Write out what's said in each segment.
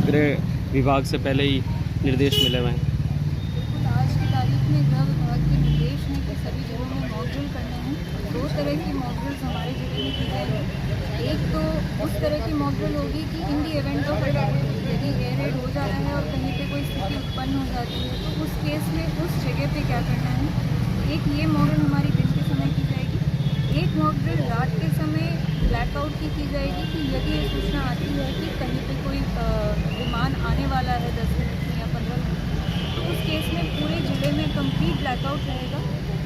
गृह विभाग से पहले ही निर्देश मिले हुए हैं। आज की तारीख में गृह विभाग के निर्देश हैं कि सभी जिलों में मॉक ड्रिल करने हैं। 2 तरह की मॉक ड्रिल्स हमारे जिले में की जाएगी। एक तो उस तरह की मॉक ड्रिल होगी कि इन दी इवेंट ऑफ यदि एयर रेड हो जाता है और कहीं पे कोई स्थिति उत्पन्न हो जाती है तो उस केस में उस जगह पे क्या करना है। एक ये मॉक ड्रिल हमारी दिन के समय की जाएगी। एक मॉक ड्रिल रात के समय ब्लैकआउट की जाएगी कि यदि ये सूचना आती है कि कहीं पे कोई विमान आने वाला है 10 मिनट में या 15 मिनट में, तो उस केस में पूरे ज़िले में कंप्लीट ब्लैकआउट रहेगा।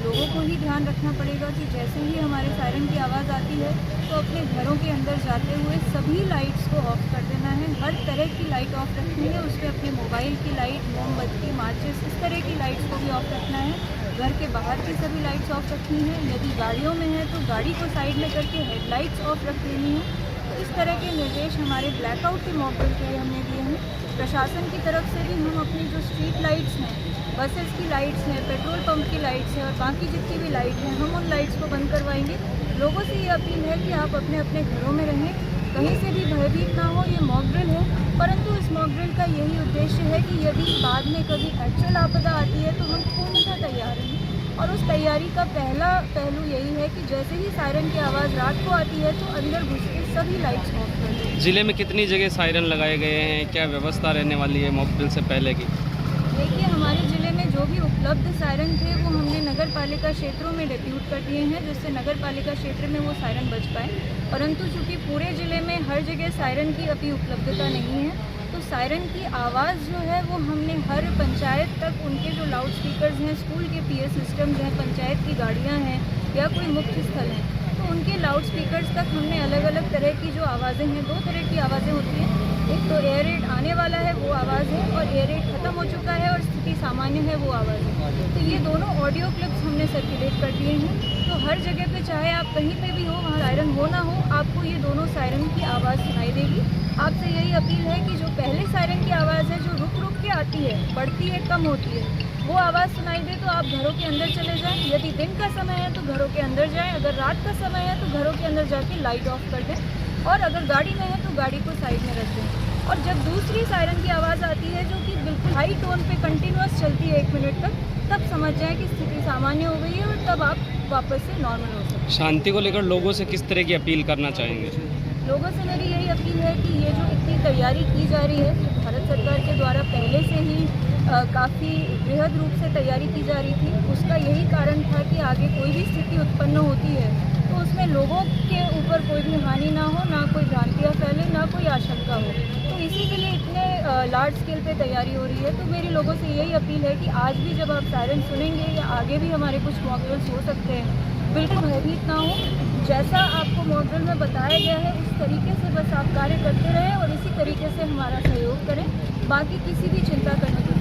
लोगों को ही ध्यान रखना पड़ेगा कि जैसे ही हमारे सायरन की आवाज़ आती है तो अपने घरों के अंदर जाते हुए सभी लाइट्स को ऑफ कर देना है। हर तरह की लाइट ऑफ रखनी है। उसमें अपने मोबाइल की लाइट, मोमबत्ती, माचिस, इस तरह की लाइट्स को भी ऑफ रखना है। घर के बाहर की सभी लाइट्स ऑफ रखनी है। यदि गाड़ियों में है तो गाड़ी को साइड में करके हेडलाइट्स ऑफ रख लेनी है। तो इस तरह के निर्देश हमारे ब्लैकआउट के मॉक ड्रिल के लिए हमने दिए हैं। प्रशासन की तरफ से भी हम अपनी जो स्ट्रीट लाइट्स हैं, बसेस की लाइट्स हैं, पेट्रोल पंप की लाइट्स हैं और बाकी जितनी भी लाइट हैं, हम उन लाइट्स को बंद करवाएंगे। लोगों से ये अपील है कि आप अपने अपने घरों में रहें, कहीं से भी भयभीत ना हो। ये मॉक ड्रिल है, परंतु इस मॉक ड्रिल का यही उद्देश्य है कि यदि बाद में कभी एक्चुअल आपदा आती है तो हम पूर्णतः तैयार रहें। और उस तैयारी का पहला पहलू यही है कि जैसे ही सायरन की आवाज़ रात को आती है तो अंदर घुस के सभी लाइट्स ऑफ कर दें। ज़िले में कितनी जगह सायरन लगाए गए हैं, क्या व्यवस्था रहने वाली है मॉक ड्रिल से पहले की? देखिए, हमारे ज़िले में जो भी उपलब्ध सायरन थे वो हमने नगर पालिका क्षेत्रों में डिप्यूट कर दिए हैं, जिससे नगर पालिका क्षेत्र में वो सायरन बज पाए। परंतु चूँकि पूरे ज़िले में हर जगह सायरन की अभी उपलब्धता नहीं है, तो सायरन की आवाज़ जो है वो हमने हर पंचायत तक उनके जो लाउड स्पीकर्स हैं, स्कूल के PS सिस्टम्स हैं, पंचायत की गाड़ियाँ हैं या कोई मुख्य स्थल हैं, तो उनके लाउड स्पीकर्स तक हमने अलग अलग तरह की जो आवाज़ें हैं, 2 तरह की आवाज़ें होती हैं। एक तो एयर रेड आने वाला है वो आवाज़ है और एयर रेड ख़त्म हो चुका है और स्थिति सामान्य है वो आवाज़ है। तो ये दोनों ऑडियो क्लिप्स हमने सर्कुलेट कर दिए हैं। तो हर जगह पे चाहे आप कहीं पे भी हो, वहाँ सायरन हो ना हो, आपको ये दोनों सायरन की आवाज़ सुनाई देगी। आपसे यही अपील है कि जो पहले सायरन की आवाज़ है जो रुक रुक के आती है, बढ़ती है, कम होती है, वो आवाज़ सुनाई दे तो आप घरों के अंदर चले जाएं। यदि दिन का समय है तो घरों के अंदर जाएं। अगर रात का समय है तो घरों के अंदर जाके लाइट ऑफ कर दें और अगर गाड़ी में है तो गाड़ी को साइड में रख दें। और जब दूसरी सायरन की आवाज़ आती है जो कि बिल्कुल हाई टोन पे कंटिन्यूअस चलती है 1 मिनट तक, तब समझ जाएं कि स्थिति सामान्य हो गई है और तब आप वापस से नॉर्मल हो सकते हैं। शांति को लेकर लोगों से किस तरह की अपील करना चाहेंगे? लोगों से मेरी यही अपील है कि ये जो इतनी तैयारी की जा रही है, भारत सरकार के द्वारा पहले से ही काफ़ी बृहद रूप से तैयारी की जा रही थी। उसका यही कारण था कि आगे कोई भी स्थिति उत्पन्न होती है तो उसमें लोगों के ऊपर कोई भी हानि ना हो, ना कोई भ्रांतियाँ फैले, ना कोई आशंका हो। तो इसी के लिए इतने लार्ज स्केल पे तैयारी हो रही है। तो मेरी लोगों से यही अपील है कि आज भी जब आप सायरन सुनेंगे या आगे भी हमारे कुछ मॉक ड्रिल्स हो सकते हैं, बिल्कुल भयभीत ना हो। जैसा आपको मॉक ड्रिल में बताया गया है उस तरीके से बस आप कार्य करते रहें और इसी तरीके से हमारा सहयोग करें। बाकी किसी भी चिंता करने की